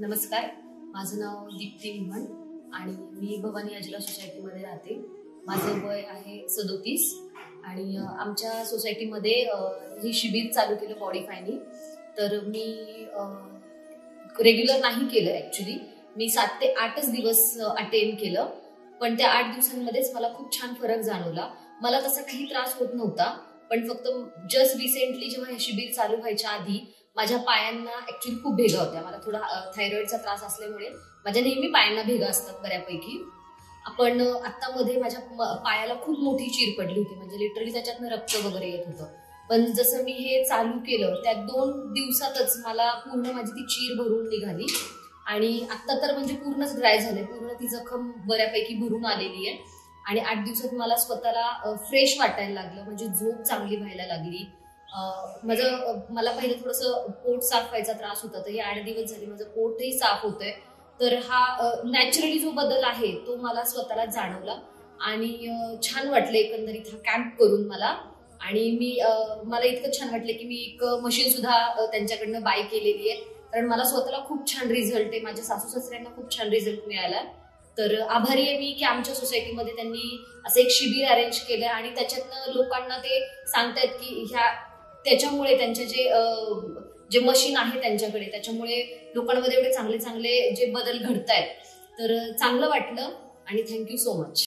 नमस्कार, माझं नाव दीप्ती विमन आणि मी भवानी अजला सोसायटीमध्ये राहते। माझं वय आहे 37 आणि आमच्या सोसायटीमध्ये हे शिबिर चालू केलं बॉडीफायनी। तर मी रेग्युलर नाही केलं, ऍक्च्युली मी 7 ते 8च दिवस अटेंड केलं, पण त्या 8 दिवसांमध्येच मला खूप छान फरक जाणवला। मला तसा काही त्रास होत नव्हता, पण फक्त जस्ट रिसेंटली जेव्हा हे शिबिर चालू व्हायच्या आधी माझ्या पायांना ऍक्च्युली खूप भेगा होत्या। मला थोडा थायरॉइडचा त्रास असल्यामुळे माझ्या नेहमी पायांना भेगा असतात बऱ्यापैकी। पण आता मध्ये माझ्या पायाला खूप मोठी चीर पडली होती, म्हणजे लिटरली त्याच्यातनं रक्त वगैरे येत होतं। पण जसं मी हे चालू केलं त्या 2 दिवसातच मला पूर्ण माझी ती चीर भरून निघाली आणि आता तर म्हणजे पूर्णच ड्राय झाले, पूर्ण ती जखम बऱ्यापैकी भरून आलेली आहे आणि 8 दिवसात मला स्वतःला फ्रेश वाटायला लागलं, म्हणजे झोप चांगली व्हायला लागली। मला पहिले थोडंसं पोट साफ व्हायचा त्रास होता, तर हे 8 दिवस झाले माझं पोटही साफ होतंय। तर हा नॅचरली जो बदल आहे तो मला स्वतःला जाणवला आणि छान वाटलं एकंदरीत हा कॅम्प करून मला। आणि मला इतकं छान वाटलं की मी एक मशीन सुद्धा त्यांच्याकडनं बाय केलेली आहे, कारण मला स्वतःला खूप छान रिझल्ट आहे, माझ्या सासू सासऱ्यांना खूप छान रिझल्ट मिळाला। तर आभारी आहे मी की आमच्या सोसायटीमध्ये त्यांनी असं एक शिबिर अरेंज केलं आणि त्याच्यातनं लोकांना ते सांगतायत की त्याच्यामुळे त्यांचे जे मशीन आहे त्यांच्याकडे, त्याच्यामुळे लोकांमध्ये एवढे चांगले चांगले जे बदल घडतायत। तर चांगलं वाटलं आणि थँक्यू सो मच।